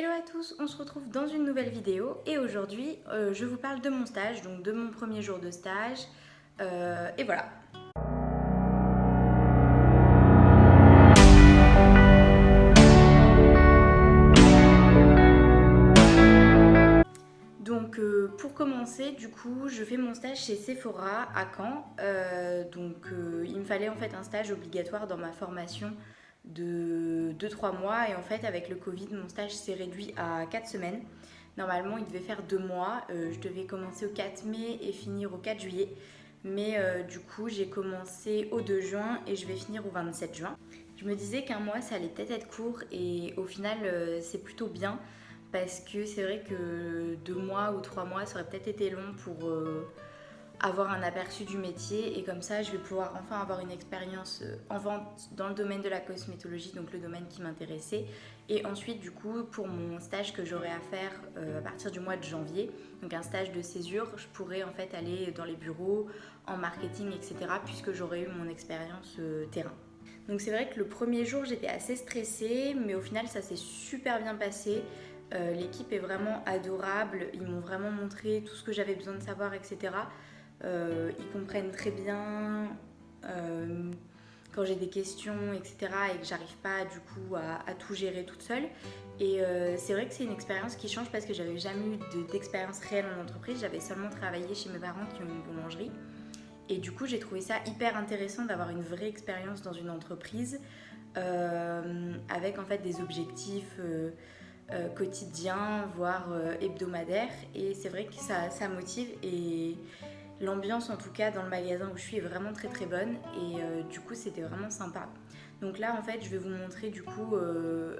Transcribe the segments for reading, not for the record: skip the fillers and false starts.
Hello à tous, on se retrouve dans une nouvelle vidéo et aujourd'hui je vous parle de mon stage, donc de mon premier jour de stage et voilà. Donc pour commencer, du coup, je fais mon stage chez Sephora à Caen. Il me fallait en fait un stage obligatoire dans ma formation de 2-3 mois et en fait avec le Covid, mon stage s'est réduit à 4 semaines. Normalement, il devait faire 2 mois. Je devais commencer au 4 mai et finir au 4 juillet. Mais du coup, j'ai commencé au 2 juin et je vais finir au 27 juin. Je me disais qu'un mois, ça allait peut-être être court et au final, c'est plutôt bien. Parce que c'est vrai que 2 mois ou 3 mois, ça aurait peut-être été long pour avoir un aperçu du métier. Et comme ça, je vais pouvoir enfin avoir une expérience en vente dans le domaine de la cosmétologie, donc le domaine qui m'intéressait. Et ensuite, du coup, pour mon stage que j'aurai à faire à partir du mois de janvier, donc un stage de césure, je pourrai en fait aller dans les bureaux, en marketing, etc. puisque j'aurai eu mon expérience terrain. Donc c'est vrai que le premier jour, j'étais assez stressée, mais au final, ça s'est super bien passé. L'équipe est vraiment adorable, ils m'ont vraiment montré tout ce que j'avais besoin de savoir, etc. Ils comprennent très bien quand j'ai des questions, etc. et que j'arrive pas du coup à tout gérer toute seule. Et c'est vrai que c'est une expérience qui change parce que j'avais jamais eu d'expérience réelle en entreprise, j'avais seulement travaillé chez mes parents qui ont une boulangerie. Et du coup, j'ai trouvé ça hyper intéressant d'avoir une vraie expérience dans une entreprise avec en fait des objectifs quotidiens, voire hebdomadaires. Et c'est vrai que ça motive et l'ambiance en tout cas dans le magasin où je suis est vraiment très très bonne et du coup c'était vraiment sympa. Donc là en fait je vais vous montrer du coup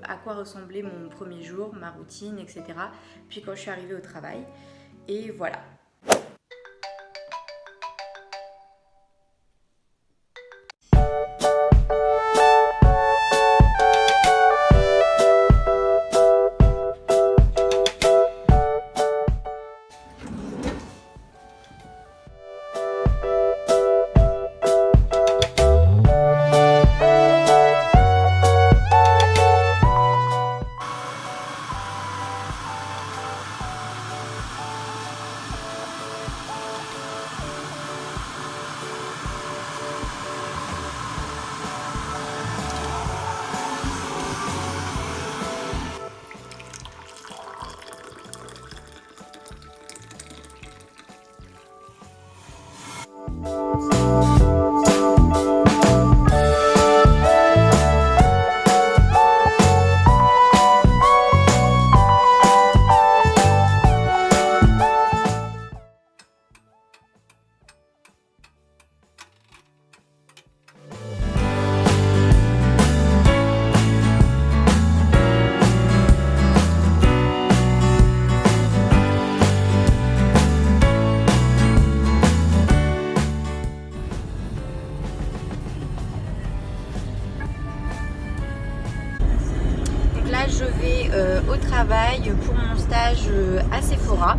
à quoi ressemblait mon premier jour, ma routine, etc. Puis quand je suis arrivée au travail et voilà. Là je vais au travail pour mon stage à Sephora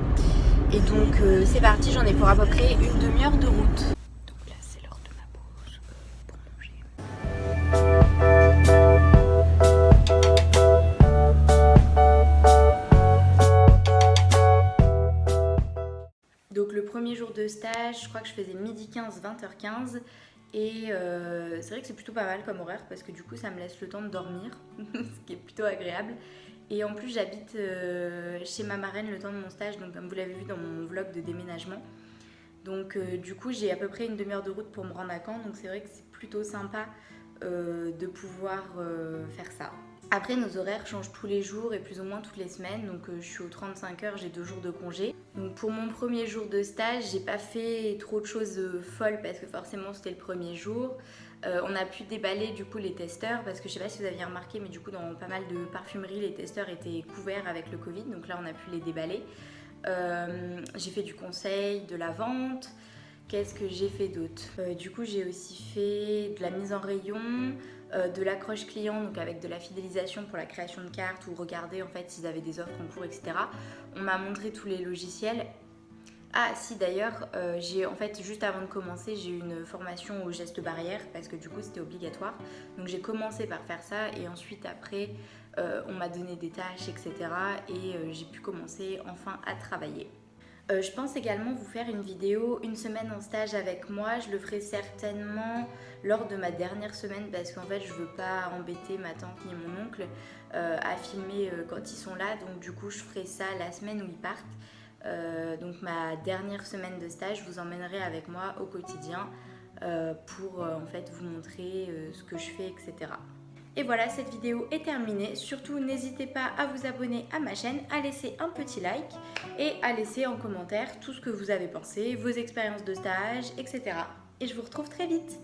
et donc c'est parti, j'en ai pour à peu près une demi-heure de route. Donc là c'est l'heure de ma pause pour manger. Donc le premier jour de stage, je crois que je faisais midi 15, 20h15 et c'est vrai que c'est plutôt pas mal comme horaire parce que du coup ça me laisse le temps de dormir, ce qui est plutôt agréable. Et en plus j'habite chez ma marraine le temps de mon stage, donc comme vous l'avez vu dans mon vlog de déménagement. Donc du coup j'ai à peu près une demi-heure de route pour me rendre à Caen, donc c'est vrai que c'est plutôt sympa de pouvoir faire ça. Après nos horaires changent tous les jours et plus ou moins toutes les semaines, donc je suis aux 35 heures, j'ai 2 jours de congé. Donc pour mon premier jour de stage, j'ai pas fait trop de choses folles parce que forcément c'était le premier jour. On a pu déballer du coup les testeurs parce que je sais pas si vous aviez remarqué, mais du coup dans pas mal de parfumeries les testeurs étaient couverts avec le Covid, donc là on a pu les déballer. J'ai fait du conseil, de la vente. Qu'est-ce que j'ai fait d'autre? Du coup j'ai aussi fait de la mise en rayon, de l'accroche client, donc avec de la fidélisation pour la création de cartes ou regarder en fait s'ils avaient des offres en cours, etc. On m'a montré tous les logiciels. Ah si d'ailleurs, j'ai en fait juste avant de commencer, j'ai eu une formation aux gestes barrières parce que du coup c'était obligatoire. Donc j'ai commencé par faire ça et ensuite après On m'a donné des tâches, etc. Et j'ai pu commencer enfin à travailler. Je pense également vous faire une vidéo, une semaine en stage avec moi. Je le ferai certainement lors de ma dernière semaine parce qu'en fait je veux pas embêter ma tante ni mon oncle à filmer quand ils sont là. Donc du coup je ferai ça la semaine où ils partent. Donc ma dernière semaine de stage, je vous emmènerai avec moi au quotidien pour en fait vous montrer ce que je fais, etc. Et voilà, cette vidéo est terminée. Surtout, n'hésitez pas à vous abonner à ma chaîne, à laisser un petit like et à laisser en commentaire tout ce que vous avez pensé, vos expériences de stage, etc. Et je vous retrouve très vite.